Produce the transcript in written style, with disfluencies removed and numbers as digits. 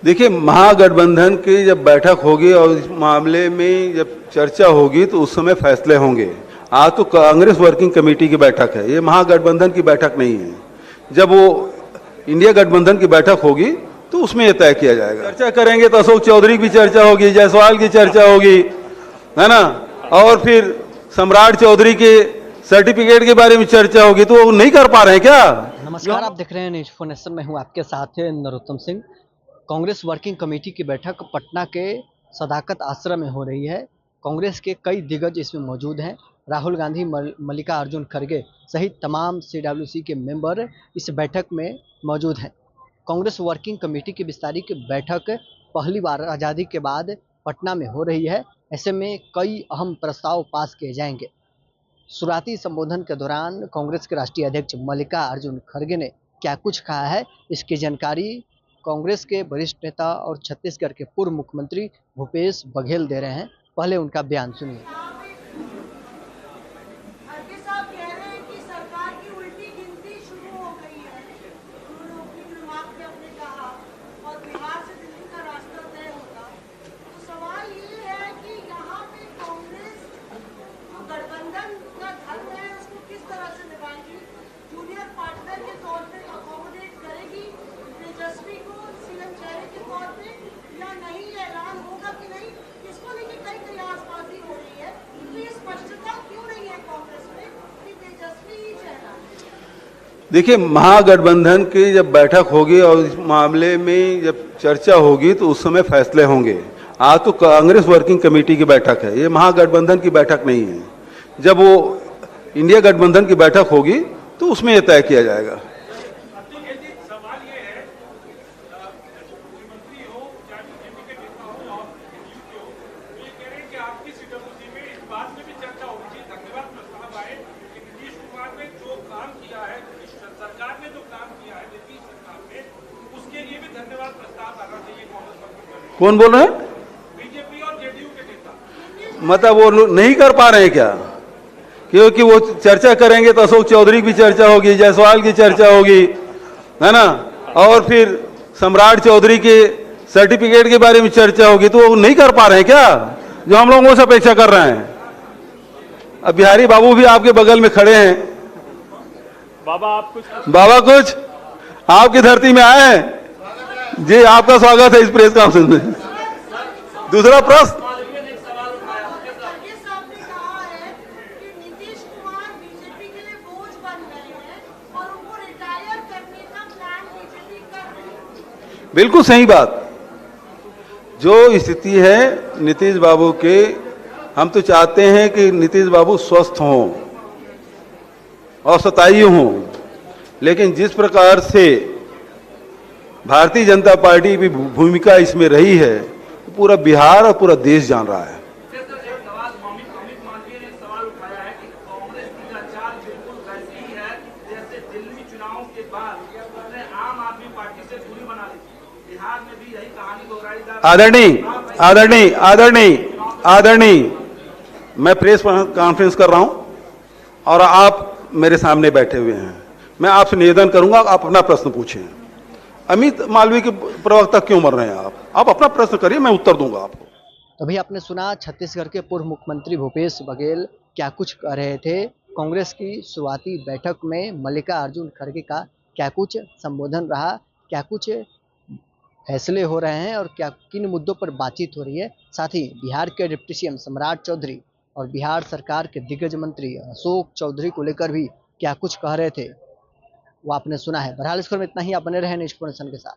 देखिए, महागठबंधन की जब बैठक होगी और इस मामले में जब चर्चा होगी तो उस समय फैसले होंगे। आज तो कांग्रेस वर्किंग कमेटी की बैठक है, ये महागठबंधन की बैठक नहीं है। जब वो इंडिया गठबंधन की बैठक होगी तो उसमें ये तय किया जाएगा। चर्चा करेंगे तो अशोक चौधरी की चर्चा होगी, जायसवाल की चर्चा होगी, है ना, और फिर सम्राट चौधरी के सर्टिफिकेट के बारे में चर्चा होगी। तो वो नहीं कर पा रहे हैं क्या? नमस्कार, आप देख रहे हैं न्यूज़ फॉर नेशन में हूं आपके साथ है नरोत्तम सिंह। कांग्रेस वर्किंग कमेटी की बैठक पटना के सदाकत आश्रम में हो रही है। कांग्रेस के कई दिग्गज इसमें मौजूद हैं। राहुल गांधी, मल्लिकार्जुन खड़गे सहित तमाम सीडब्ल्यूसी के मेंबर इस बैठक में मौजूद हैं। कांग्रेस वर्किंग कमेटी की विस्तारित की बैठक पहली बार आज़ादी के बाद पटना में हो रही है। ऐसे में कई अहम प्रस्ताव पास किए जाएंगे। शुरुआती संबोधन के दौरान कांग्रेस के राष्ट्रीय अध्यक्ष मल्लिकार्जुन खड़गे ने क्या कुछ कहा है, इसकी जानकारी कांग्रेस के वरिष्ठ नेता और छत्तीसगढ़ के पूर्व मुख्यमंत्री भूपेश बघेल दे रहे हैं। पहले उनका बयान सुनिए। खड़गे साहब कह रहे हैं कि सरकार की उल्टी गिनती शुरू हो गई है। उन्होंने अपनी दिमाग में अपने कहा और बिहार से दिल्ली का रास्ता तय होगा। तो सवाल ये है कि यहाँ पे कांग्रेस जो गठबंधन का धर्म है उसको किस तरह से निभाएगी? जूनियर पार्टनर के तौर पे अकोमोडेट करेगी तेजस्वी को सीएम चेहरे के तौर पे या नहीं? ऐलान होगा कि नहीं, इसको लेकर कई कयासबाजी हो रही है। तो ये स्पष्टता क्यों नहीं है कांग्रेस में कि तेजस्वी ही चेहरा है? देखिए, महागठबंधन की जब बैठक होगी और इस मामले में जब चर्चा होगी तो उस समय फैसले होंगे। आज तो कांग्रेस वर्किंग कमेटी की बैठक है, ये महागठबंधन की बैठक नहीं है। जब वो इंडिया गठबंधन की बैठक होगी तो उसमें ये तय किया जाएगा। कौन बोल रहे हैं? बीजेपी और जेडीयू के नेता। मतलब वो लोग नहीं कर पा रहे हैं क्या? क्योंकि वो चर्चा करेंगे तो अशोक चौधरी की चर्चा होगी, जायसवाल की चर्चा होगी, है ना, और फिर सम्राट चौधरी के सर्टिफिकेट के बारे में चर्चा होगी। तो वो नहीं कर पा रहे हैं क्या जो हम लोगों से अपेक्षा कर रहे हैं? अब बिहारी बाबू भी आपके बगल में खड़े हैं। बाबा कुछ आपकी धरती में आए हैं जी, आपका स्वागत है इस प्रेस कॉन्फ्रेंस में। दूसरा प्रश्न, खड़गे साहब ने कहा है कि नीतीश कुमार बीजेपी के लिए बोझ बन गए हैं और उनको रिटायर करने का प्लान बीजेपी कर रही है। बिल्कुल सही बात। जो स्थिति है नीतीश बाबू के, हम तो चाहते हैं कि नीतीश बाबू स्वस्थ हों और सताई हों, लेकिन जिस प्रकार से भारतीय जनता पार्टी की भूमिका इसमें रही है पूरा बिहार और पूरा देश जान रहा है। अमित मालवीय ने सवाल उठाया है कि कांग्रेस की चाल बिल्कुल वैसी ही है जैसे दिल्ली चुनाव के बाद उसने आम आदमी पार्टी से दूरी बना ली थी। बिहार में भी यही कहानी दोहराई जा रही है। आदरणीय आदरणीय आदरणीय आदरणीय, मैं प्रेस कॉन्फ्रेंस कर रहा हूं और आप मेरे सामने बैठे हुए हैं। मैं आपसे निवेदन करूंगा, आप अपना प्रश्न पूछें। अमित मालवीय के प्रवक्ता क्यों मर रहे हैं? आप अपना प्रश्न करिए, मैं उत्तर दूंगा आपको। तभी आपने सुना छत्तीसगढ़ के पूर्व मुख्यमंत्री भूपेश बघेल क्या कुछ कह रहे थे। कांग्रेस की शुरुआती बैठक में मल्लिकार्जुन खड़गे का क्या कुछ संबोधन रहा, क्या कुछ फैसले हो रहे हैं और क्या किन मुद्दों पर बातचीत हो रही है। साथ ही बिहार के डिप्टी सीएम सम्राट चौधरी और बिहार सरकार के दिग्गज मंत्री अशोक चौधरी को लेकर भी क्या कुछ कह रहे थे, वो आपने सुना है। बहरहाल इस खबर में इतना ही। आप बने रहे न्यूज़ फॉर नेशन के साथ।